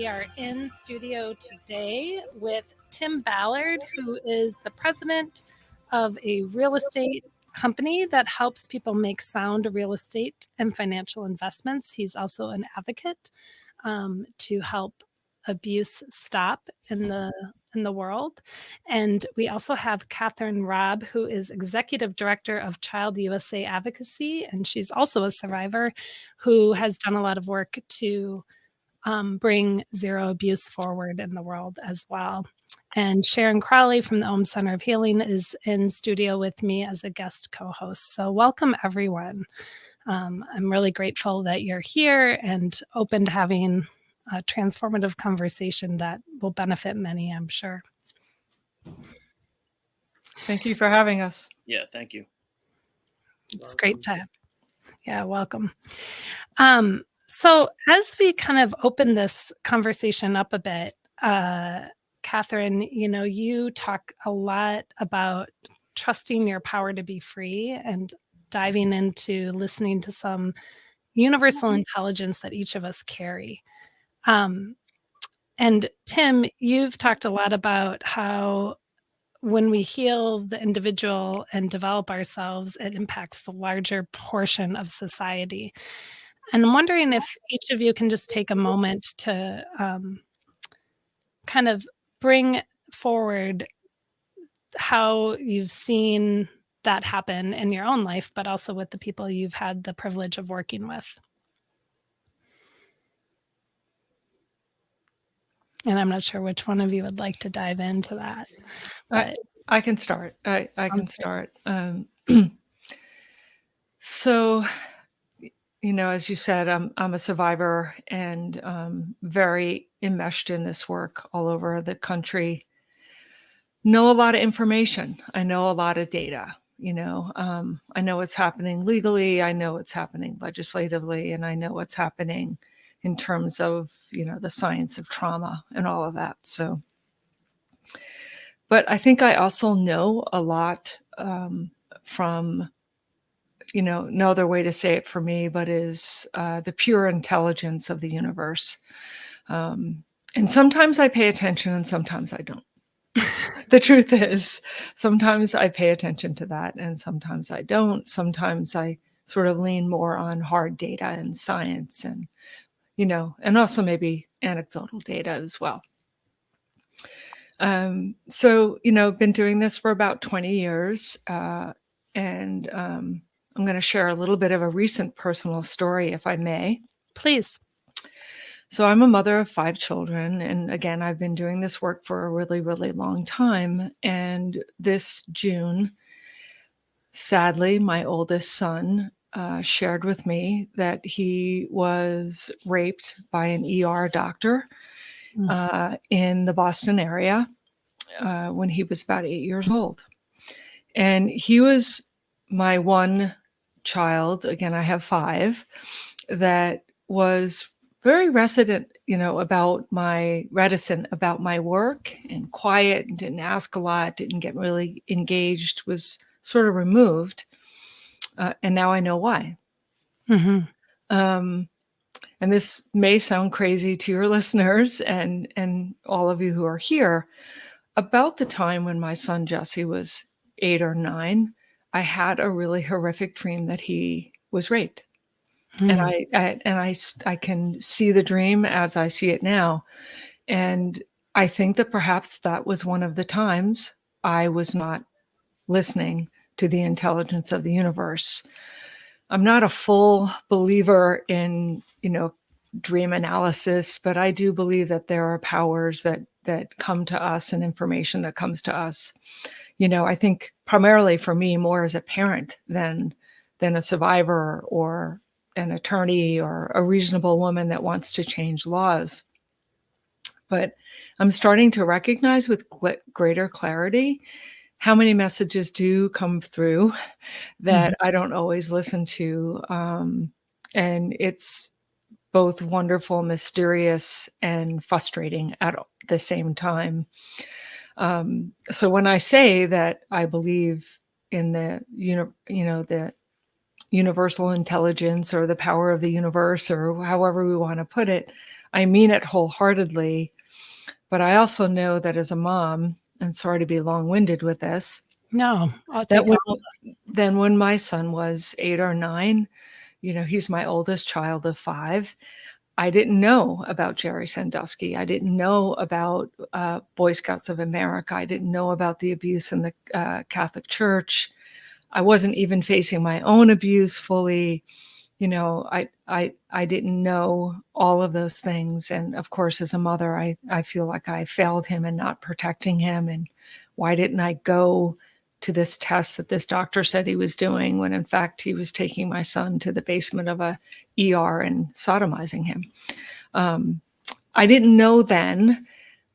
are in studio today with Tim Ballard, who is the president of a real estate company that helps people make sound real estate and financial investments. He's also an advocate to help abuse stop in the world. And we also have Kathyrn Robb, who is executive director of Child USA Advocacy, and she's also a survivor who has done a lot of work to bring zero abuse forward in the world as well. And Sharon Crowley from the Ohm Center of Healing is in studio with me as a guest co-host. So welcome, everyone. I'm really grateful that you're here and open to having a transformative conversation that will benefit many, I'm sure. Thank you for having us. Yeah, thank you. It's great to have. Yeah, welcome. So as we kind of open this conversation up a bit, Kathyrn, you talk a lot about trusting your power to be free and diving into listening to some universal intelligence that each of us carry. And Tim, you've talked a lot about how when we heal the individual and develop ourselves, it impacts the larger portion of society. And I'm wondering if each of you can just take a moment to kind of bring forward how you've seen that happen in your own life, but also with the people you've had the privilege of working with. And I'm not sure which one of you would like to dive into that. But I can start. I can start. So, as you said, I'm a survivor and very enmeshed in this work all over the country. Know a lot of information. I know a lot of data. I know what's happening legally. I know what's happening legislatively, and I know what's happening in terms of, the science of trauma and all of that. So, but I think I also know a lot from, no other way to say it for me, but is the pure intelligence of the universe. And sometimes I pay attention and sometimes I don't. The truth is, sometimes I pay attention to that and sometimes I don't. Sometimes I sort of lean more on hard data and science and, and also maybe anecdotal data as well. So, been doing this for about 20 years. And I'm going to share a little bit of a recent personal story, if I may. Please. So I'm a mother of 5 children. And again, I've been doing this work for a really, really long time. And this June, sadly, my oldest son shared with me that he was raped by an ER doctor in the Boston area when he was about 8 years old. And he was my one child, again, I have 5, that was very reticent about my work and quiet and didn't ask a lot, didn't get really engaged, was sort of removed. And now I know why. Mm-hmm. And this may sound crazy to your listeners and all of you who are here. About the time when my son Jesse was 8 or 9, I had a really horrific dream that he was raped. Mm. And I can see the dream as I see it now. And I think that perhaps that was one of the times I was not listening to the intelligence of the universe. I'm not a full believer in, dream analysis, but I do believe that there are powers that come to us and information that comes to us. I think primarily for me, more as a parent than a survivor or an attorney or a reasonable woman that wants to change laws. But I'm starting to recognize with greater clarity how many messages do come through that I don't always listen to. And it's both wonderful, mysterious, and frustrating at the same time. So when I say that I believe in the, the universal intelligence or the power of the universe or however we want to put it, I mean it wholeheartedly, but I also know that as a mom, and sorry to be long-winded with this, No, I'll that take all. when my son was 8 or 9, he's my oldest child of 5. I didn't know about Jerry Sandusky. I didn't know about Boy Scouts of America. I didn't know about the abuse in the Catholic Church. I wasn't even facing my own abuse fully. I didn't know all of those things. And of course, as a mother, I feel like I failed him in not protecting him. And why didn't I go to this test that this doctor said he was doing when in fact he was taking my son to the basement of a ER and sodomizing him? I didn't know then,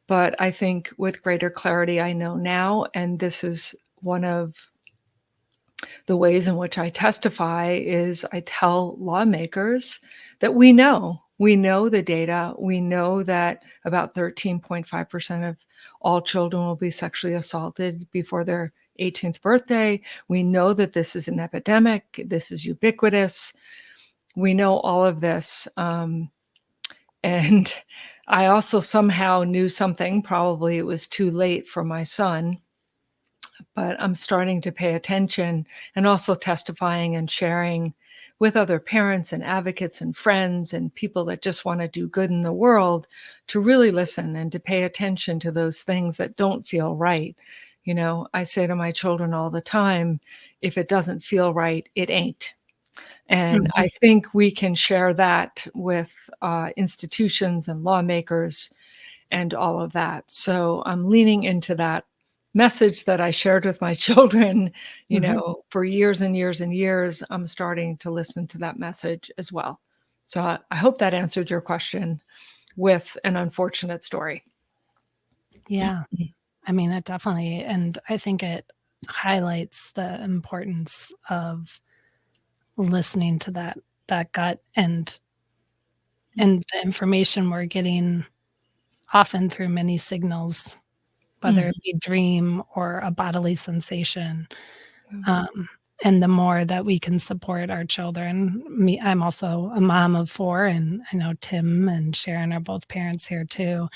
but I think with greater clarity, I know now. And this is one of the ways in which I testify is I tell lawmakers that we know the data. We know that about 13.5% of all children will be sexually assaulted before their 18th birthday. We know that this is an epidemic. This is ubiquitous. We know all of this. And I also somehow knew something. Probably it was too late for my son, but I'm starting to pay attention and also testifying and sharing with other parents and advocates and friends and people that just want to do good in the world to really listen and to pay attention to those things that don't feel right. I say to my children all the time, if it doesn't feel right, it ain't. And I think we can share that with institutions and lawmakers and all of that. So I'm leaning into that message that I shared with my children, for years and years and years. I'm starting to listen to that message as well. So I hope that answered your question with an unfortunate story. Yeah. I mean, it definitely, and I think it highlights the importance of listening to that gut and the information we're getting often through many signals, whether it be dream or a bodily sensation. And the more that we can support our children, I'm also a mom of 4, and I know Tim and Sharon are both parents here too.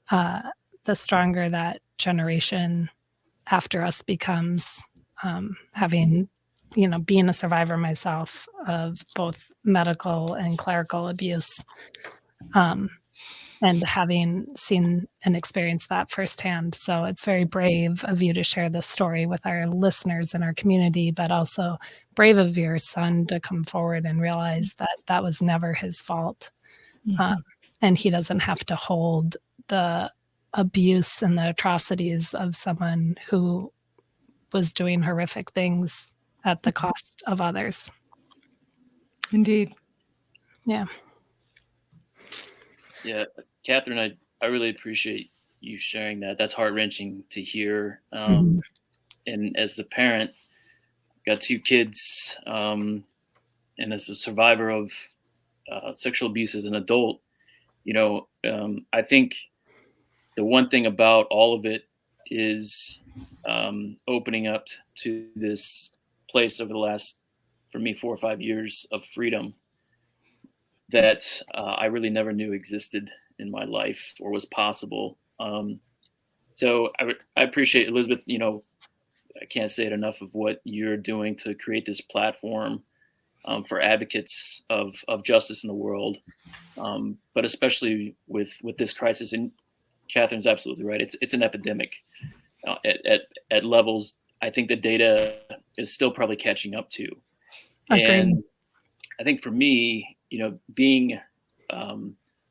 The stronger that generation after us becomes, having, being a survivor myself of both medical and clerical abuse, and having seen and experienced that firsthand. So it's very brave of you to share this story with our listeners and our community, but also brave of your son to come forward and realize that that was never his fault. And he doesn't have to hold the abuse and the atrocities of someone who was doing horrific things at the cost of others. Indeed. Yeah. Yeah, Kathyrn, I really appreciate you sharing that. That's heart-wrenching to hear. And as a parent, got 2 kids, and as a survivor of sexual abuse as an adult, I think the one thing about all of it is opening up to this place over the last, for me, 4 or 5 years of freedom that I really never knew existed in my life or was possible. So I appreciate, Elizabeth, I can't say it enough of what you're doing to create this platform for advocates of justice in the world, but especially with this crisis. And Kathyrn's absolutely right. It's an epidemic at levels I think the data is still probably catching up to. Agreed. And I think for me, being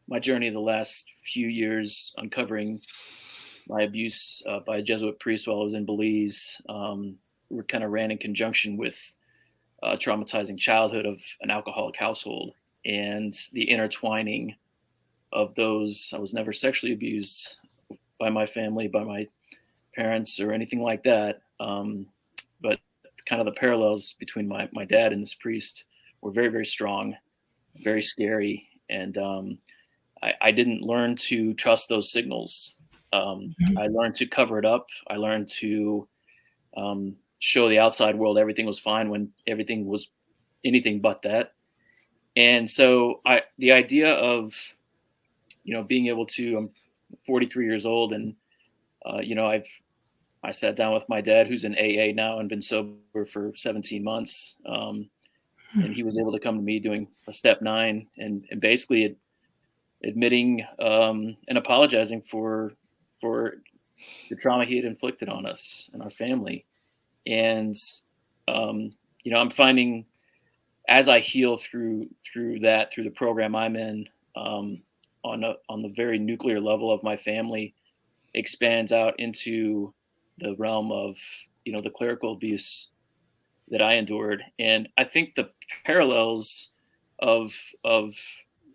my journey of the last few years uncovering my abuse by a Jesuit priest while I was in Belize, we kind of ran in conjunction with a traumatizing childhood of an alcoholic household and the intertwining of those. I was never sexually abused by my family, by my parents or anything like that. But kind of the parallels between my dad and this priest were very, very strong, very scary. And I didn't learn to trust those signals. I learned to cover it up. I learned to show the outside world everything was fine when everything was anything but that. And so the idea of being able to, I'm 43 years old, and I sat down with my dad, who's in AA now and been sober for 17 months. And he was able to come to me doing a step 9 and basically admitting and apologizing for the trauma he had inflicted on us and our family. And I'm finding, as I heal through the program I'm in, on the very nuclear level of my family, expands out into the realm of the clerical abuse that I endured. And I think the parallels of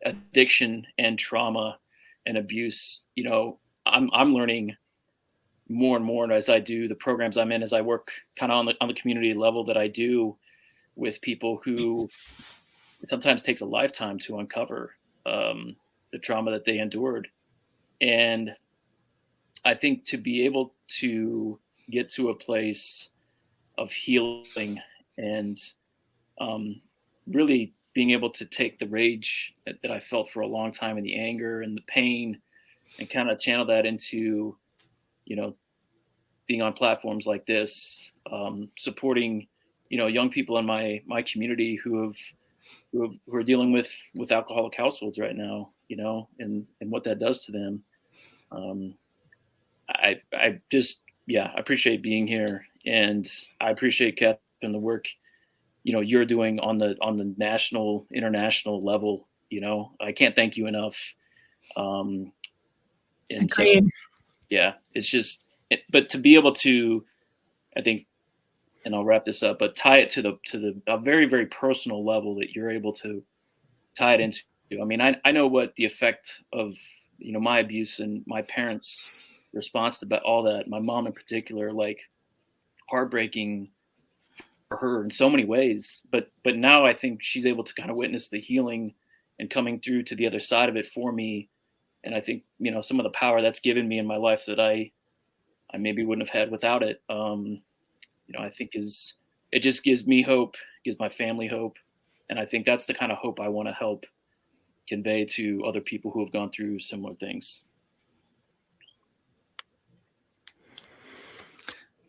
addiction and trauma and abuse, I'm learning more and more as I do the programs I'm in, as I work kind of on the community level that I do with people who it sometimes takes a lifetime to uncover the trauma that they endured. And I think to be able to get to a place of healing and really being able to take the rage that I felt for a long time, and the anger and the pain, and kind of channel that into, being on platforms like this, supporting, young people in my community who are dealing with alcoholic households right now, and what that does to them. I appreciate being here, and I appreciate Kath and the work you're doing on the national, international level. I can't thank you enough. And Agreed. So, yeah, it's just, but to be able to, I think, and I'll wrap this up, but tie it to a very, very personal level that you're able to tie it into. I mean, I know what the effect of, my abuse and my parents' response to all that, my mom in particular, like, heartbreaking for her in so many ways. But now I think she's able to kind of witness the healing and coming through to the other side of it for me. And I think, some of the power that's given me in my life that I maybe wouldn't have had without it, I think it just gives me hope, gives my family hope. And I think that's the kind of hope I want to help convey to other people who have gone through similar things.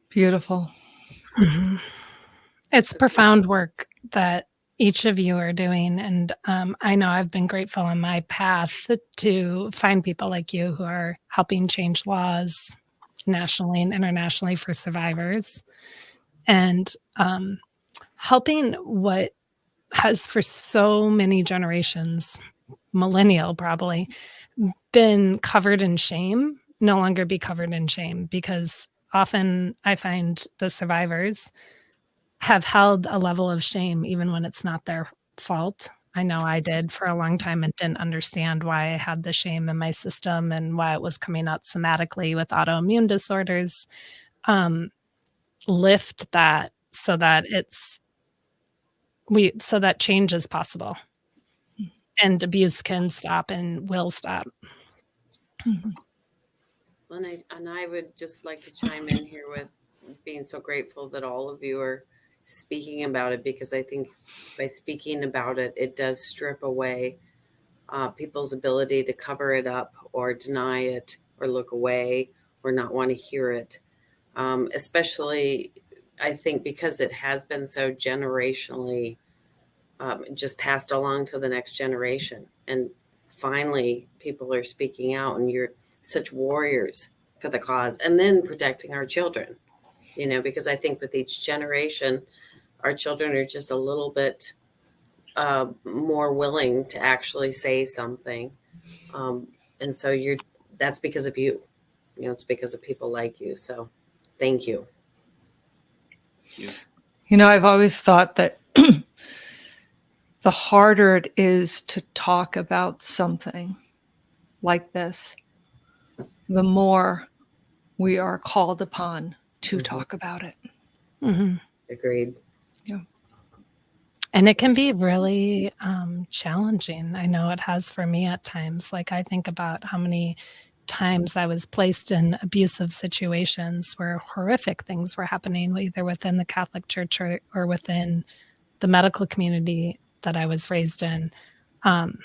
Beautiful. Mm-hmm. It's profound work that each of you are doing. And I know I've been grateful on my path to find people like you who are helping change laws nationally and internationally for survivors, and helping what has for so many generations, millennial probably, been covered in shame, no longer be covered in shame, because often I find the survivors have held a level of shame even when it's not their fault. I know I did for a long time and didn't understand why I had the shame in my system and why it was coming out somatically with autoimmune disorders. Lift that so that so that change is possible and abuse can stop and will stop. Mm-hmm. And I would just like to chime in here with being so grateful that all of you are speaking about it, because I think by speaking about it, it does strip away people's ability to cover it up or deny it or look away or not want to hear it. Especially, I think, because it has been so generationally just passed along to the next generation. And finally, people are speaking out, and you're such warriors for the cause, and then protecting our children, because I think with each generation, our children are just a little bit more willing to actually say something. And so that's because of you, it's because of people like you. So thank you. I've always thought that the harder it is to talk about something like this, the more we are called upon to talk about it. Mm-hmm. Agreed. Yeah. And it can be really challenging. I know it has for me at times. Like, I think about how many times I was placed in abusive situations where horrific things were happening, either within the Catholic Church or within the medical community that I was raised in. And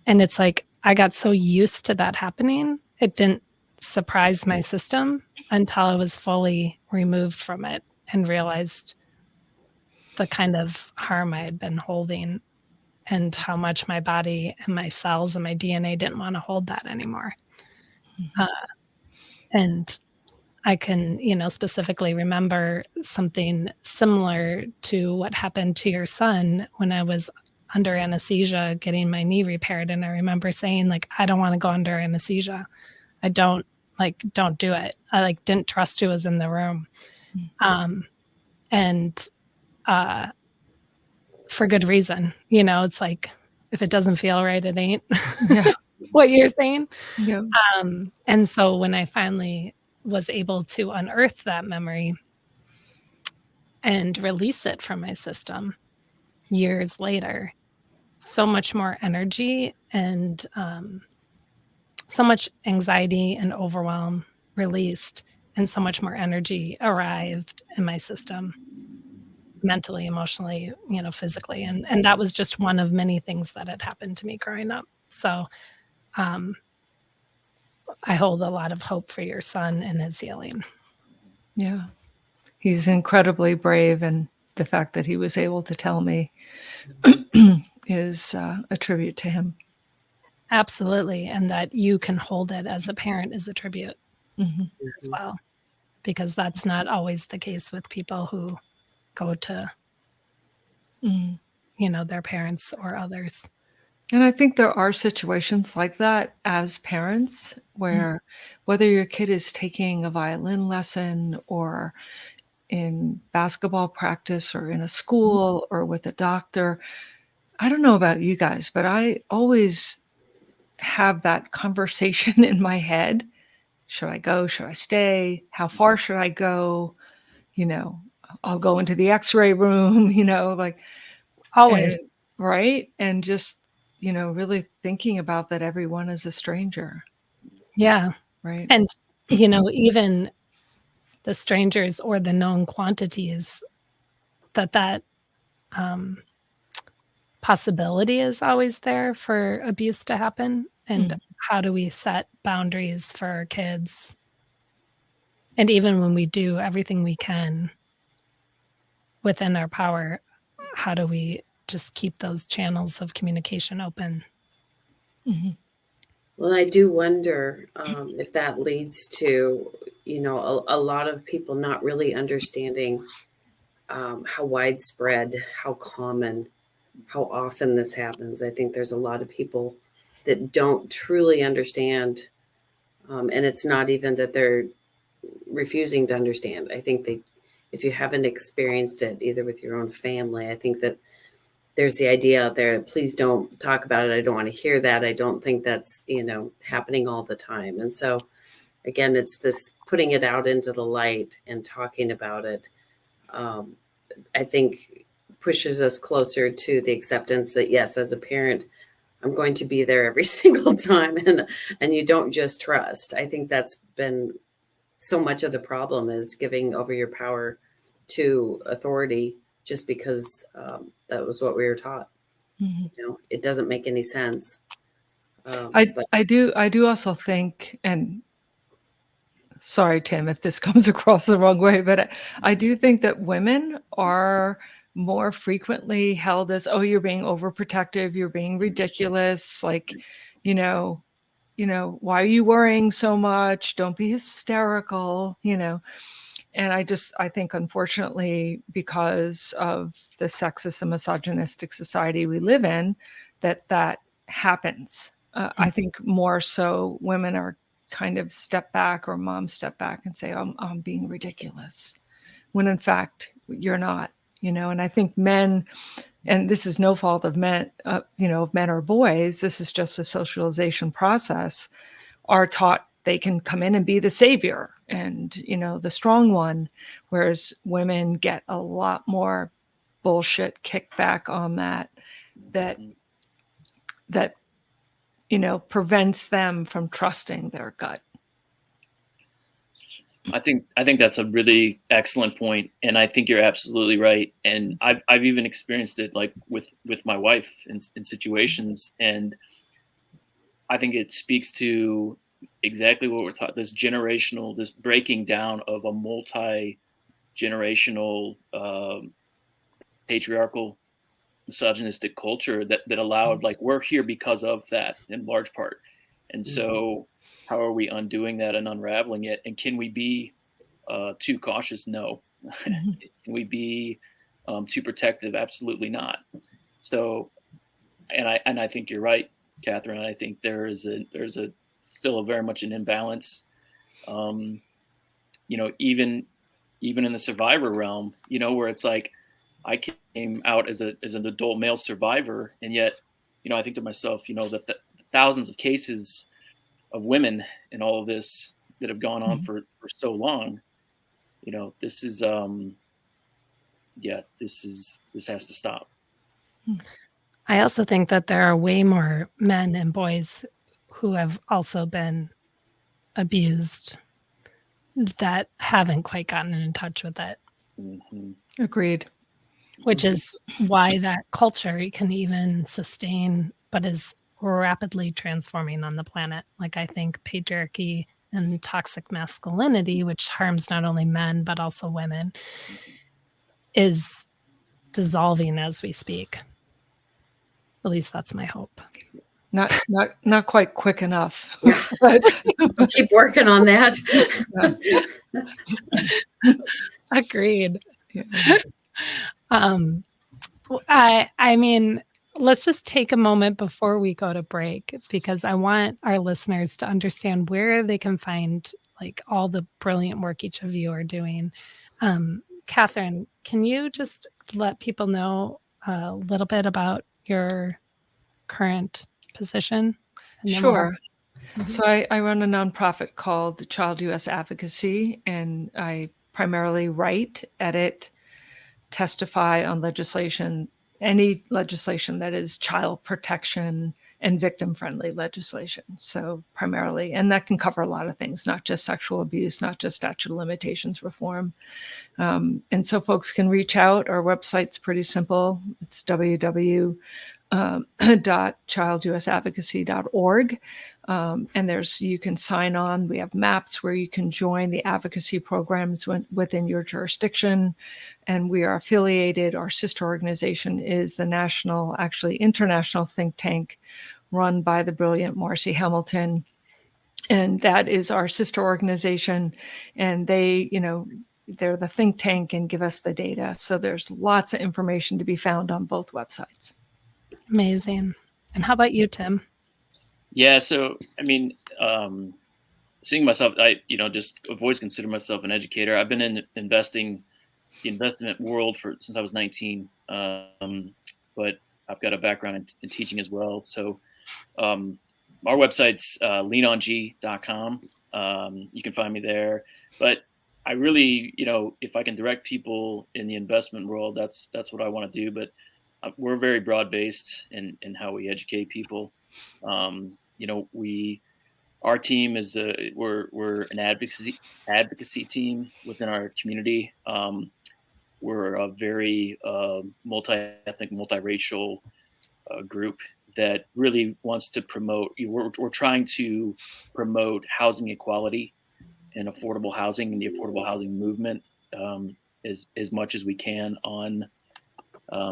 it's like, I got so used to that happening, it didn't surprise my system until I was fully removed from it and realized the kind of harm I had been holding and how much my body and my cells and my DNA didn't want to hold that anymore. And I can, specifically remember something similar to what happened to your son when I was under anesthesia getting my knee repaired. And I remember saying, like, I don't want to go under anesthesia. I don't do it. I didn't trust who was in the room. And for good reason, it's like, if it doesn't feel right, it ain't. Yeah. What you're saying. Yeah. And so when I finally was able to unearth that memory and release it from my system years later, so much more energy and so much anxiety and overwhelm released, and so much more energy arrived in my system, mentally, emotionally, physically. And that was just one of many things that had happened to me growing up. So I hold a lot of hope for your son and his healing. Yeah. He's incredibly brave, and the fact that he was able to tell me is a tribute to him. Absolutely. And that you can hold it as a parent is a tribute as well, because that's not always the case with people who go to, their parents or others. And I think there are situations like that as parents where whether your kid is taking a violin lesson or in basketball practice or in a school or with a doctor, I don't know about you guys, but I always have that conversation in my head. Should I go? Should I stay? How far should I go? I'll go into the x-ray room, Always. right. And just, really thinking about that everyone is a stranger. Yeah. Right. And, even the strangers or the known quantities, that possibility is always there for abuse to happen. And how do we set boundaries for our kids? And even when we do everything we can within our power, how do we just keep those channels of communication open? Well, I do wonder if that leads to, a lot of people not really understanding how widespread, how common, how often this happens. I think there's a lot of people that don't truly understand. And it's not even that they're refusing to understand. I think if you haven't experienced it, either with your own family, I think that there's the idea out there, please don't talk about it. I don't want to hear that. I don't think that's, happening all the time. And so again, it's this putting it out into the light and talking about it, I think pushes us closer to the acceptance that, yes, as a parent, I'm going to be there every single time. And you don't just trust. I think that's been so much of the problem, is giving over your power to authority just because that was what we were taught. It doesn't make any sense. I do also think, and sorry, Tim, if this comes across the wrong way, but I do think that women are more frequently held as, oh, you're being overprotective, you're being ridiculous, like, why are you worrying so much? Don't be hysterical, And I think, unfortunately, because of the sexist and misogynistic society we live in, that happens. I think more so women are kind of step back, or moms step back and say, I'm being ridiculous, when in fact you're not, and I think men, and this is no fault of men, of men or boys, this is just the socialization process, are taught they can come in and be the savior and, the strong one, whereas women get a lot more bullshit kickback on that prevents them from trusting their gut. I think that's a really excellent point, and I think you're absolutely right. And I've even experienced it, like with my wife in situations, and I think it speaks to exactly what we're taught, this breaking down of a multi-generational patriarchal, misogynistic culture that allowed, like, we're here because of that in large part. And so how are we undoing that and unraveling it? And can we be too cautious? No. Can we be too protective? Absolutely not. So, and I think you're right, Kathyrn. I think there's still very much an imbalance. Even in the survivor realm, where it's like, I came out as an adult male survivor, and yet, I think to myself, that the thousands of cases of women in all of this that have gone on for so long, this is this has to stop. I also think that there are way more men and boys who have also been abused that haven't quite gotten in touch with it. Agreed. Which is why that culture can even sustain, but is rapidly transforming on the planet. Like, I think patriarchy and toxic masculinity, which harms not only men, but also women, is dissolving as we speak. At least that's my hope. Not quite quick enough. But keep working on that. Agreed. Yeah. I mean, let's just take a moment before we go to break, because I want our listeners to understand where they can find, like, all the brilliant work each of you are doing. Kathyrn, can you just let people know a little bit about your current position? Sure. So I run a nonprofit called Child US Advocacy, and I primarily write, edit, testify on any legislation that is child protection and victim-friendly legislation. So primarily, and that can cover a lot of things, not just sexual abuse, not just statute of limitations reform. And so folks can reach out. Our website's pretty simple. It's www.childusadvocacy.org. And you can sign on. We have maps where you can join the advocacy programs within your jurisdiction. And we are affiliated. Our sister organization is the international think tank run by the brilliant Marcy Hamilton. And that is our sister organization. And they're the think tank and give us the data. So there's lots of information to be found on both websites. Amazing. And how about you, Tim? Yeah. So, I mean, seeing myself, I've always considered myself an educator. I've been in the investment world since I was 19. But I've got a background in teaching as well. So, our website's leanong.com. You can find me there. But I really, if I can direct people in the investment world, that's what I want to do. But we're very broad-based in how we educate people. Our team is we're an advocacy team within our community. We're a very multi-ethnic, multiracial group that really wants to promote. We're trying to promote housing equality and affordable housing and the affordable housing movement as much as we can on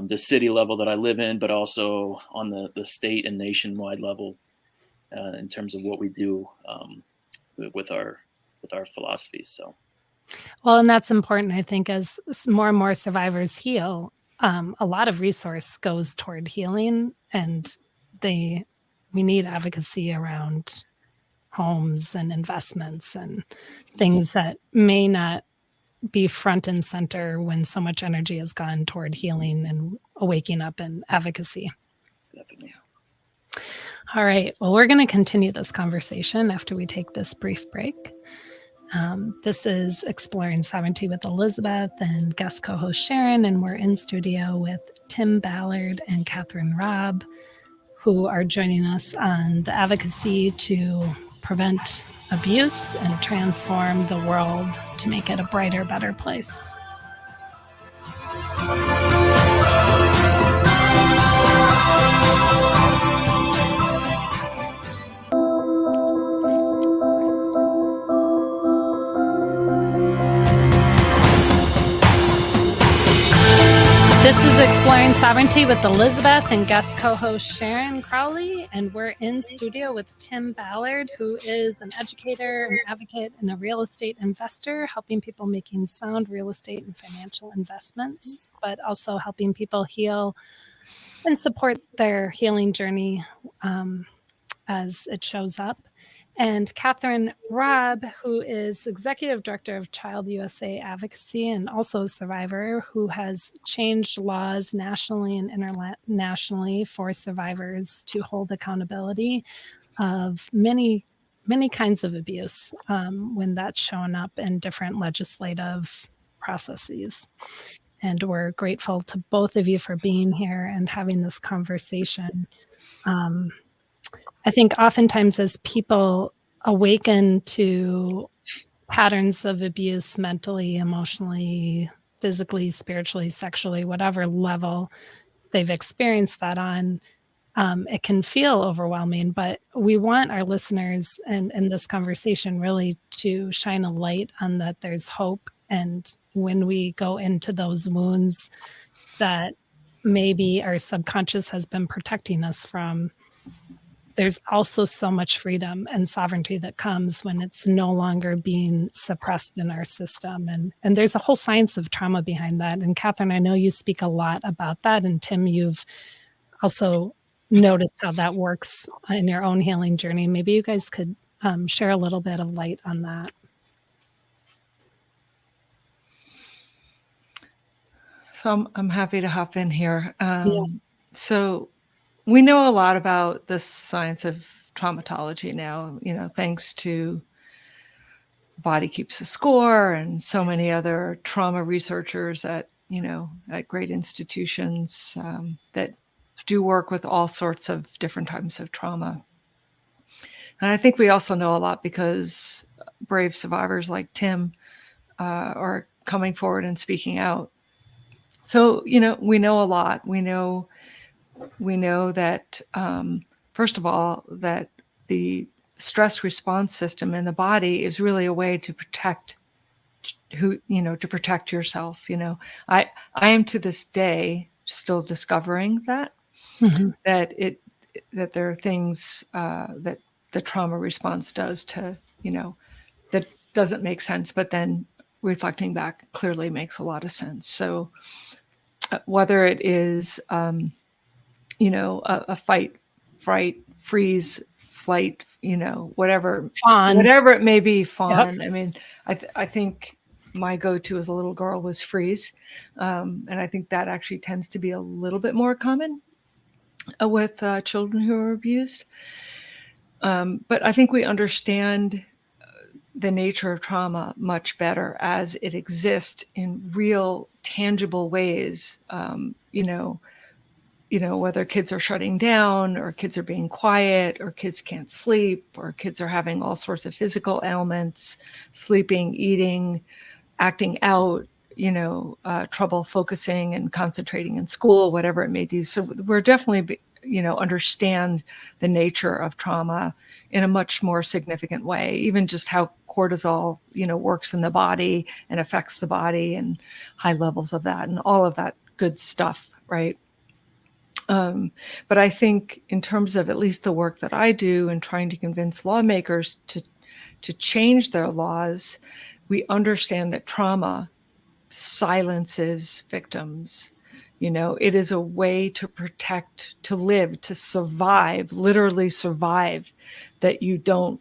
the city level that I live in, but also on the state and nationwide level in terms of what we do with our philosophies. So, well, and that's important. I think as more and more survivors heal, a lot of resource goes toward healing, and we need advocacy around homes and investments and things that may not be front and center when so much energy has gone toward healing and waking up and advocacy. Definitely. All right. Well, we're going to continue this conversation after we take this brief break. This is Exploring Sovereignty with Elizabeth and guest co-host Sharon, and we're in studio with Tim Ballard and Kathyrn Robb, who are joining us on the advocacy to prevent abuse and transform the world to make it a brighter, better place. This is Exploring Sovereignty with Elizabeth and guest co-host Sharon Crowley, and we're in studio with Tim Ballard, who is an educator, an advocate, and a real estate investor, helping people making sound real estate and financial investments, but also helping people heal and support their healing journey as it shows up. And Kathyrn Robb, who is Executive Director of Child USA Advocacy and also a survivor who has changed laws nationally and internationally for survivors to hold accountability of many, many kinds of abuse when that's shown up in different legislative processes. And we're grateful to both of you for being here and having this conversation. I think oftentimes as people awaken to patterns of abuse mentally, emotionally, physically, spiritually, sexually, whatever level they've experienced that on, it can feel overwhelming. But we want our listeners and this conversation really to shine a light on that there's hope. And when we go into those wounds that maybe our subconscious has been protecting us from, there's also so much freedom and sovereignty that comes when it's no longer being suppressed in our system. And there's a whole science of trauma behind that. And Kathyrn, I know you speak a lot about that. And Tim, you've also noticed how that works in your own healing journey. Maybe you guys could share a little bit of light on that. So I'm happy to hop in here. So we know a lot about the science of traumatology now, thanks to Body Keeps the Score and so many other trauma researchers at great institutions that do work with all sorts of different types of trauma. And I think we also know a lot because brave survivors like Tim are coming forward and speaking out. So, we know a lot. We know that, first of all, that the stress response system in the body is really a way to protect to protect yourself. I am to this day still discovering that, that there are things that the trauma response does to, that doesn't make sense, but then reflecting back clearly makes a lot of sense. So whether it is, a fight, fright, freeze, flight, whatever it may be, fawn. Yep. I mean, I think my go-to as a little girl was freeze. And I think that actually tends to be a little bit more common with children who are abused. But I think we understand the nature of trauma much better as it exists in real, tangible ways, whether kids are shutting down or kids are being quiet or kids can't sleep or kids are having all sorts of physical ailments, sleeping, eating, acting out, trouble focusing and concentrating in school, whatever it may do. So we're definitely, understand the nature of trauma in a much more significant way, even just how cortisol, works in the body and affects the body and high levels of that and all of that good stuff, right? But I think in terms of at least the work that I do in trying to convince lawmakers to change their laws, we understand that trauma silences victims. It is a way to protect, to live, to survive, literally survive, that you don't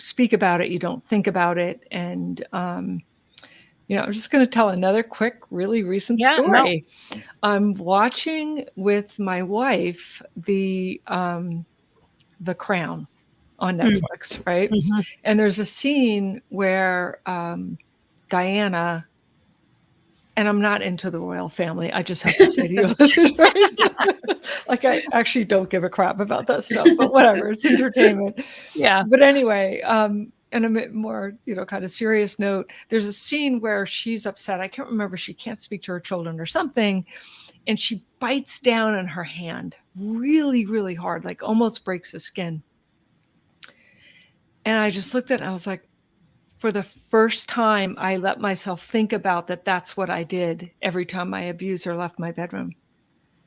speak about it, you don't think about it. And, I'm just going to tell another quick, really recent story. No. I'm watching with my wife the Crown on Netflix, right? Mm-hmm. And there's a scene where Diana, and I'm not into the royal family. I just have to say to you, like I actually don't give a crap about that stuff, but whatever, it's entertainment. Yeah. But anyway, and a bit more, kind of serious note, there's a scene where she's upset. I can't remember, she can't speak to her children or something. And she bites down on her hand really, really hard, like almost breaks the skin. And I just looked at it and I was like, for the first time, I let myself think about that that's what I did every time my abuser left my bedroom.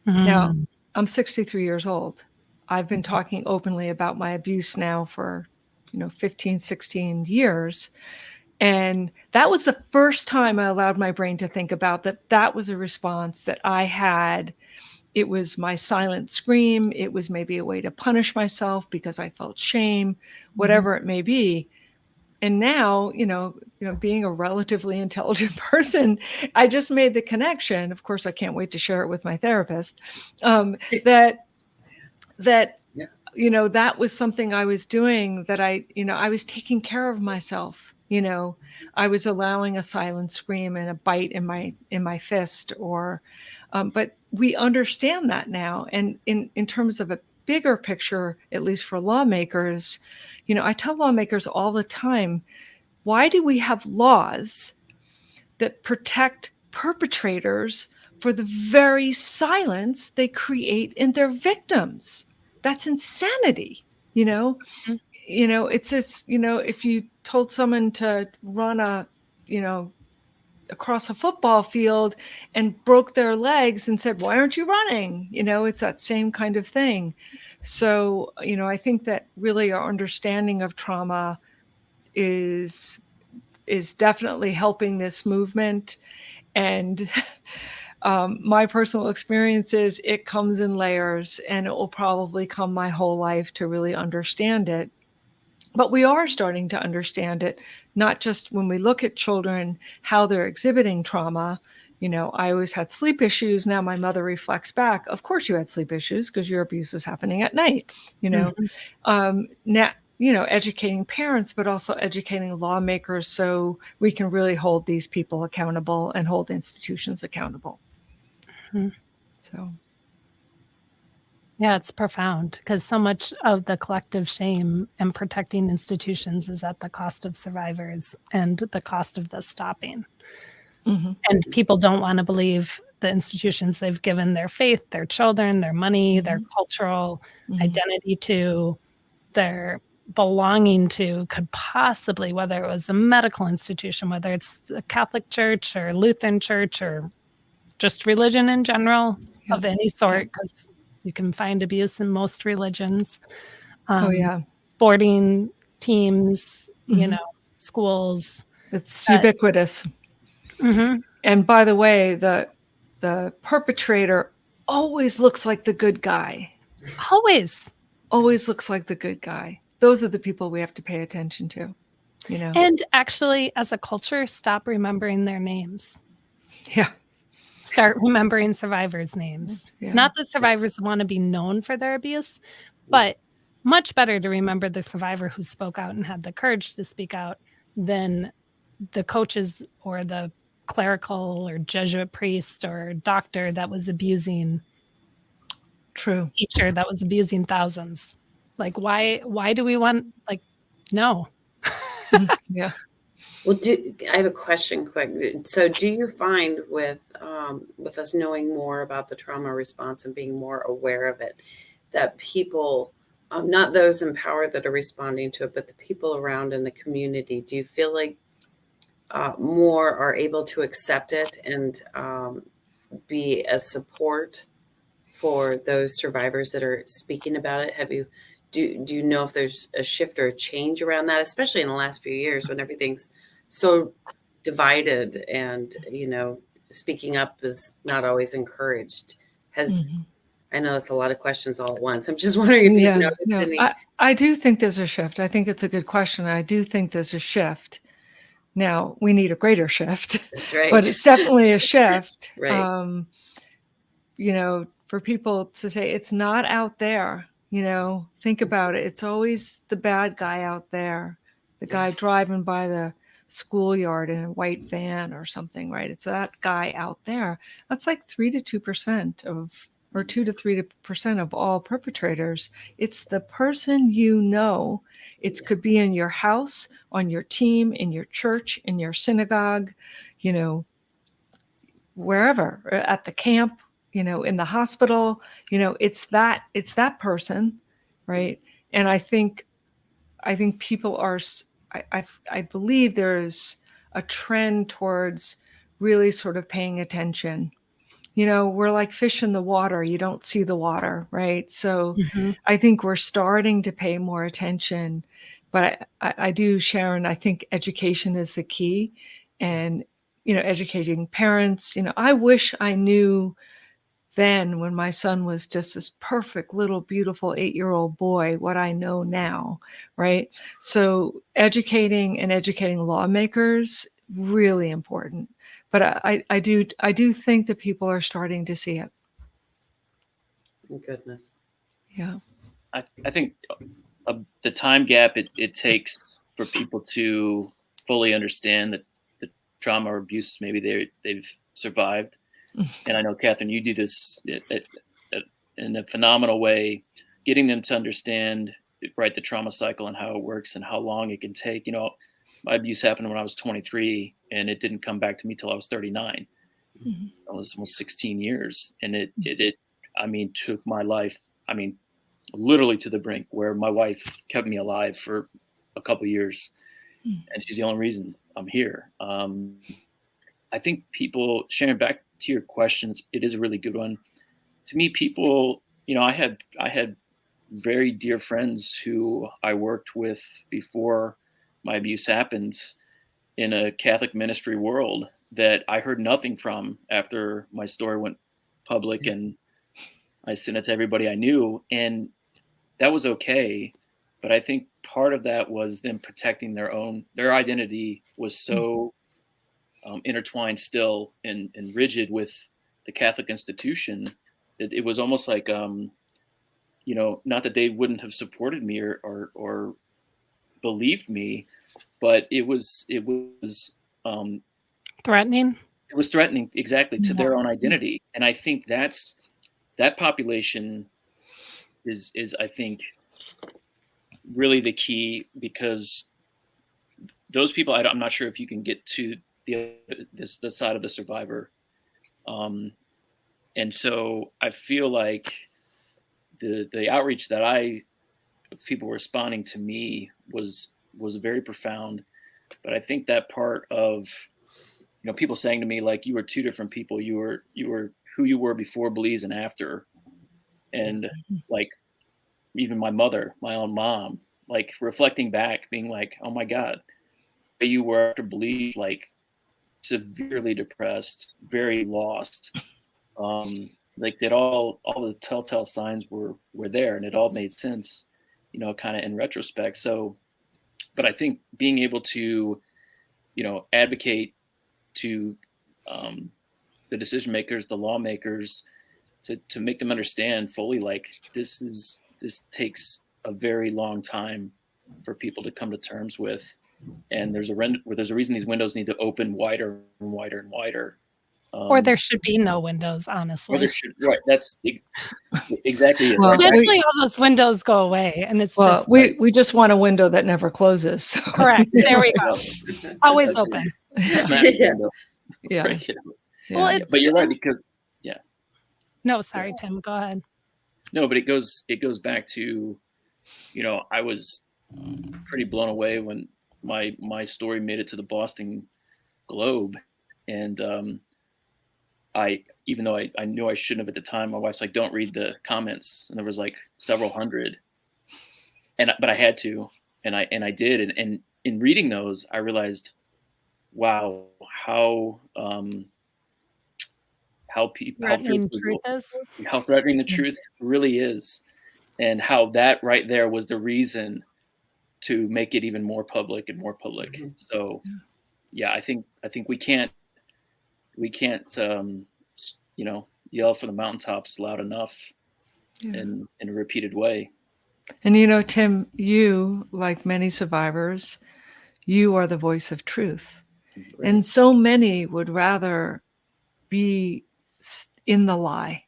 Now, I'm 63 years old. I've been talking openly about my abuse now for, 15, 16 years. And that was the first time I allowed my brain to think about that was a response that I had. It was my silent scream. It was maybe a way to punish myself because I felt shame, whatever it may be. And now, being a relatively intelligent person, I just made the connection. Of course, I can't wait to share it with my therapist. That that was something I was doing, that I was taking care of myself. I was allowing a silent scream and a bite in my fist, but we understand that now. And in terms of a bigger picture, at least for lawmakers, I tell lawmakers all the time, why do we have laws that protect perpetrators for the very silence they create in their victims? That's insanity. It's just, if you told someone to run across a football field and broke their legs and said, why aren't you running? It's that same kind of thing. So, I think that really our understanding of trauma is definitely helping this movement. And my personal experience is it comes in layers, and it will probably come my whole life to really understand it. But we are starting to understand it, not just when we look at children, how they're exhibiting trauma. I always had sleep issues. Now my mother reflects back, of course you had sleep issues because your abuse was happening at night. Now, educating parents, but also educating lawmakers so we can really hold these people accountable and hold institutions accountable. So. Yeah, it's profound, because so much of the collective shame and protecting institutions is at the cost of survivors and the cost of the stopping. And people don't want to believe the institutions they've given their faith, their children, their money, their cultural identity to, their belonging to, could possibly, whether it was a medical institution, whether it's the Catholic Church or Lutheran Church or just religion in general of any sort, because you can find abuse in most religions. Sporting teams, schools. It's ubiquitous. And by the way, the perpetrator always looks like the good guy. Always looks like the good guy. Those are the people we have to pay attention to, And actually, as a culture, stop remembering their names. Yeah. Start remembering survivors' names. Yeah. Not that survivors want to be known for their abuse, but much better to remember the survivor who spoke out and had the courage to speak out than the coaches or the clerical or Jesuit priest or doctor that was abusing. Teacher that was abusing thousands. Like, why do we want, no. Yeah. Well, I have a question quick. So do you find with us knowing more about the trauma response and being more aware of it, that people, not those in power that are responding to it, but the people around in the community, do you feel like more are able to accept it and be a support for those survivors that are speaking about it? Do you know if there's a shift or a change around that, especially in the last few years when everything's so divided and, speaking up is not always encouraged? I know that's a lot of questions all at once. I'm just wondering if you've noticed any. I do think there's a shift. I think it's a good question. I do think there's a shift. Now, we need a greater shift. That's right. But it's definitely a shift. Right. For people to say it's not out there, think about it. It's always the bad guy out there, the guy driving by the schoolyard in a white van or something, right? It's that guy out there. That's like 3 to 2% or 2 to 3% of all perpetrators. It's the person it could be in your house, on your team, in your church, in your synagogue, wherever, at the camp, in the hospital, it's that person, right? And I think people are, I believe there's a trend towards really sort of paying attention. We're like fish in the water. You don't see the water, right? So I think we're starting to pay more attention. But I do, Sharon, I think education is the key. And, educating parents, I wish I knew then, when my son was just this perfect little beautiful 8-year-old boy, what I know now, right? So educating lawmakers, really important. But I do think that people are starting to see it. Goodness. Yeah. I think the time gap it takes for people to fully understand that the trauma or abuse maybe they've survived. And I know, Kathyrn, you do this in a phenomenal way, getting them to understand, right, the trauma cycle and how it works and how long it can take. My abuse happened when I was 23, and it didn't come back to me till I was 39. It was almost 16 years, and it took my life, literally to the brink, where my wife kept me alive for a couple years, and she's the only reason I'm here. I think people, Sharon, back to your questions, it is a really good one. To me, people, I had very dear friends who I worked with before my abuse happened in a Catholic ministry world that I heard nothing from after my story went public, and I sent it to everybody I knew, and that was okay. But I think part of that was them protecting their identity was so intertwined still and rigid with the Catholic institution that it was almost like, not that they wouldn't have supported me or believed me, but it was threatening. It was threatening, exactly, to their own identity. And I think that population is I think really the key, because those people, I'm not sure if you can get to the side of the survivor. And so I feel like the outreach that people responding to me was very profound. But I think that part of, people saying to me, like, you were two different people. You were who you were before Belize and after. And like, even my mother, my own mom, like reflecting back, being like, oh my God, you were after Belize, like severely depressed, very lost. Like that all the telltale signs were there, and it all made sense, kind of in retrospect. So, but I think being able to, advocate to the decision makers, the lawmakers, to make them understand fully, like this takes a very long time for people to come to terms with, and there's a reason these windows need to open wider and wider and wider. Or there should be no windows, honestly. Right. That's exactly it. Well, eventually all those windows go away, and it's just we just want a window that never closes. So. Correct. There we go. Always open. Yeah. Well, but you're right, because no, sorry, Tim, go ahead. No, but it goes back to, I was pretty blown away when my story made it to the Boston Globe, and even though I knew I shouldn't have at the time, my wife's like, don't read the comments, and there was like several hundred, but I had to, and I did, and in reading those, I realized, wow, how threatening the truth really is, and how that right there was the reason to make it even more public and more public. Mm-hmm. So, I think we can't yell from the mountaintops loud enough in a repeated way. And Tim, you, like many survivors, you are the voice of truth. Right. And so many would rather be in the lie,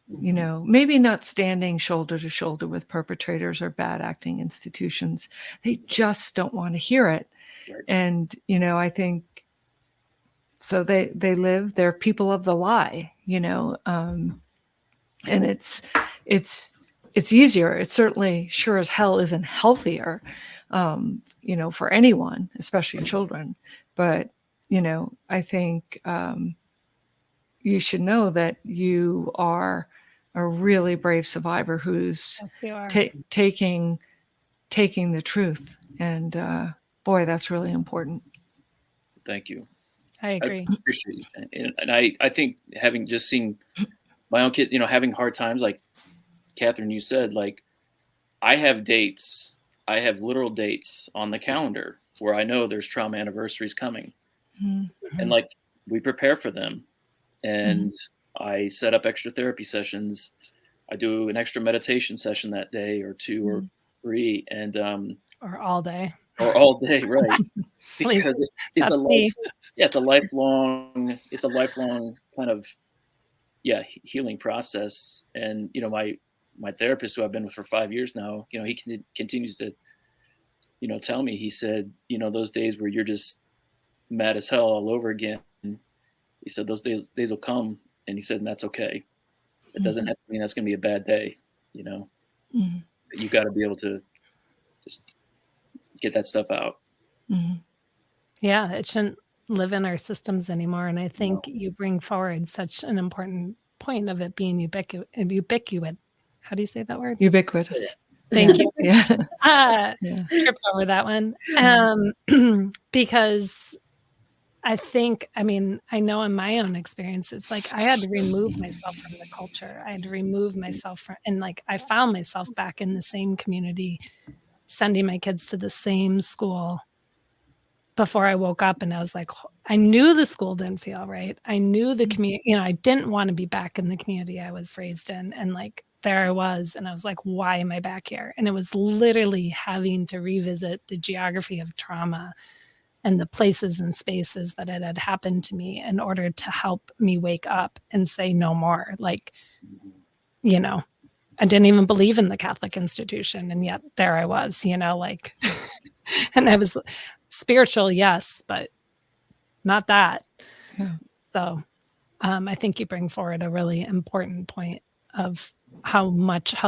maybe not standing shoulder to shoulder with perpetrators or bad acting institutions. They just don't want to hear it. Right. And, I think so they're people of the lie, and it's easier. It certainly sure as hell isn't healthier. for anyone, especially children. But, I think you should know that you are a really brave survivor who's Yes, you are. taking the truth. And boy, that's really important. Thank you. I agree. I appreciate it. And I think having just seen my own kid, having hard times, like Kathyrn, you said, like I have dates, I have literal dates on the calendar where I know there's trauma anniversaries coming. Mm-hmm. And like we prepare for them. And I set up extra therapy sessions. I do an extra meditation session that day or two or three, and or all day, right? Because it's a lifelong kind of healing process. And my therapist, who I've been with for 5 years now, he continues to tell me, he said, those days where you're just mad as hell all over again, he said those days will come, and he said, and that's okay. It doesn't have to mean that's going to be a bad day, But you got to be able to just get that stuff out. Yeah, it shouldn't live in our systems anymore. And I think you bring forward such an important point of it being ubiquitous. How do you say that word? Ubiquitous. Thank you. Yeah. Tripped over that one. Because I know in my own experience, it's like I had to remove myself from the culture. I had to remove myself and like I found myself back in the same community, sending my kids to the same school before I woke up. And I was like, I knew the school didn't feel right. I knew the community, I didn't want to be back in the community I was raised in. And like, there I was. And I was like, why am I back here? And it was literally having to revisit the geography of trauma and the places and spaces that it had happened to me in order to help me wake up and say no more. Like, I didn't even believe in the Catholic institution. And yet there I was, like, and I was spiritual, yes, but not that. Yeah. So I think you bring forward a really important point of how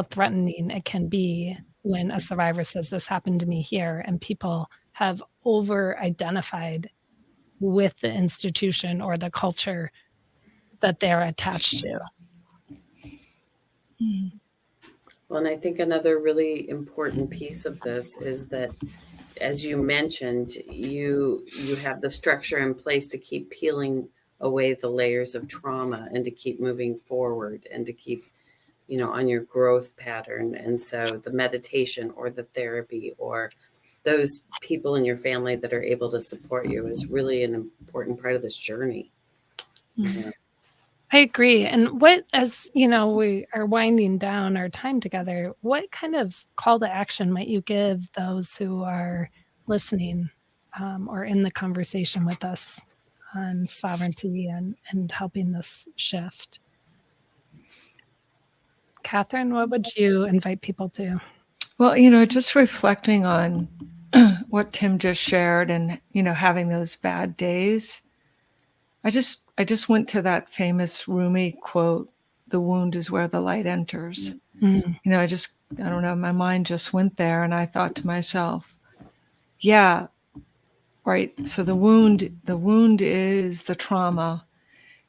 threatening it can be when a survivor says this happened to me here, and people have over-identified with the institution or the culture that they're attached to. Well, and I think another really important piece of this is that, as you mentioned, you have the structure in place to keep peeling away the layers of trauma and to keep moving forward and to keep, on your growth pattern. And so the meditation or the therapy or those people in your family that are able to support you is really an important part of this journey. Yeah. I agree. And as we are winding down our time together, what kind of call to action might you give those who are listening or in the conversation with us on sovereignty and helping this shift? Kathyrn, what would you invite people to? Well, just reflecting on what Tim just shared and, having those bad days. I just went to that famous Rumi quote, "The wound is where the light enters." Mm-hmm. I don't know, my mind just went there, and I thought to myself, yeah, right. So the wound is the trauma.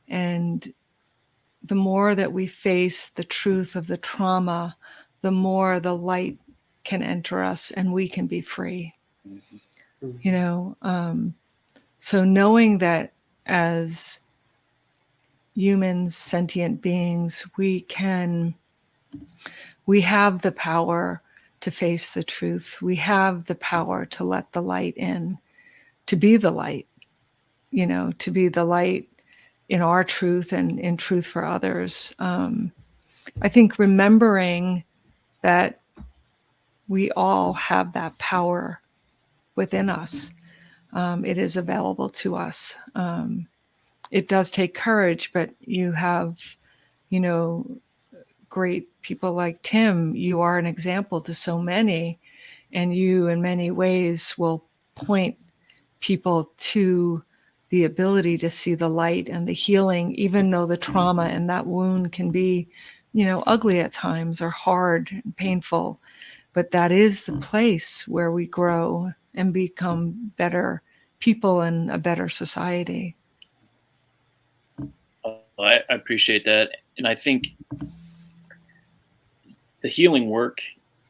And the more that we face the truth of the trauma, the more the light can enter us and we can be free. So knowing that as humans, sentient beings, we have the power to face the truth. We have the power to let the light in, to be the light, to be the light in our truth and in truth for others. I think remembering that we all have that power within us. It is available to us. It does take courage, but you have, great people like Tim. You are an example to so many, and you in many ways will point people to the ability to see the light and the healing, even though the trauma and that wound can be, ugly at times or hard and painful. but that is the place where we grow and become better people and a better society. I appreciate that. And I think the healing work,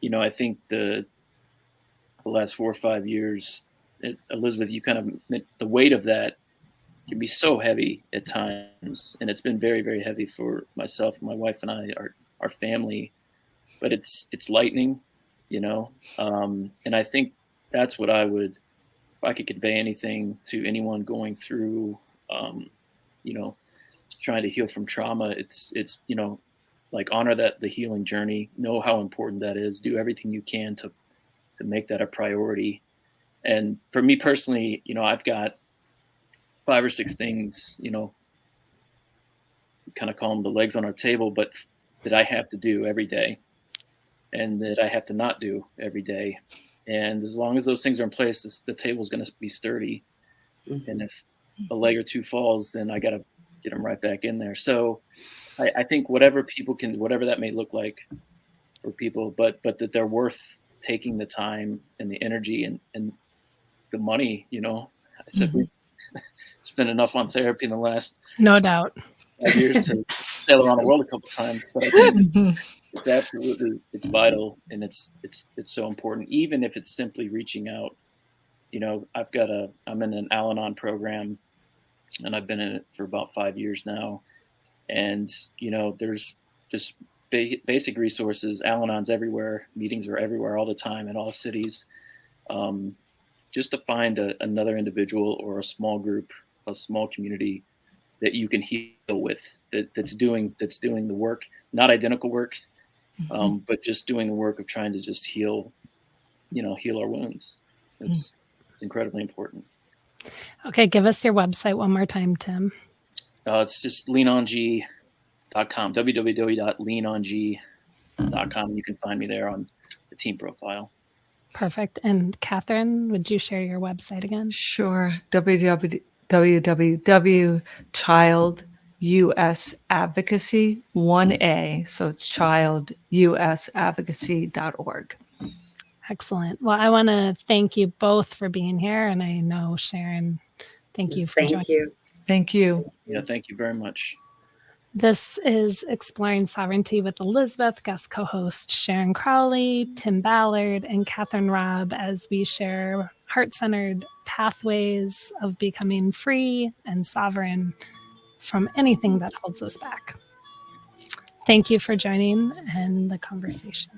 I think the last 4 or 5 years, Elizabeth, you kind of, the weight of that can be so heavy at times. And it's been very, very heavy for myself, my wife and I, our family, but it's lightening, and I think that's what if I could convey anything to anyone going through, trying to heal from trauma, it's like honor the healing journey, know how important that is, do everything you can to make that a priority. And for me personally, I've got 5 or 6 things, kind of call them the legs on our table, but that I have to do every day and that I have to not do every day. And as long as those things are in place, the table is going to be sturdy. Mm-hmm. And if a leg or two falls, then I got to get them right back in there. So I think whatever that may look like for people, but that they're worth taking the time and the energy and the money, I said, we spent enough on therapy in the last no doubt 5 years to sail around the world a couple times, but I think it's absolutely, it's vital. And it's so important, even if it's simply reaching out. I'm in an Al-Anon program, and I've been in it for about 5 years now. And, there's just basic resources. Al-Anon's everywhere. Meetings are everywhere all the time in all cities. Just to find another individual or a small group, a small community that you can heal with, that's doing the work, not identical work, but just doing the work of trying to just heal our wounds. It's incredibly important. Okay, give us your website one more time, Tim. It's just leanong.com, www.leanong.com. You can find me there on the team profile. Perfect. And Kathyrn, would you share your website again? Sure. www.childusadvocacy, 1A, so it's childusadvocacy.org. Excellent. Well, I want to thank you both for being here. And I know, Sharon, thank you for joining. Thank you. Yeah, thank you very much. This is Exploring Sovereignty with Elizabeth, guest co-host Sharon Crowley, Tim Ballard, and Kathyrn Robb, as we share heart-centered pathways of becoming free and sovereign from anything that holds us back. Thank you for joining in the conversation.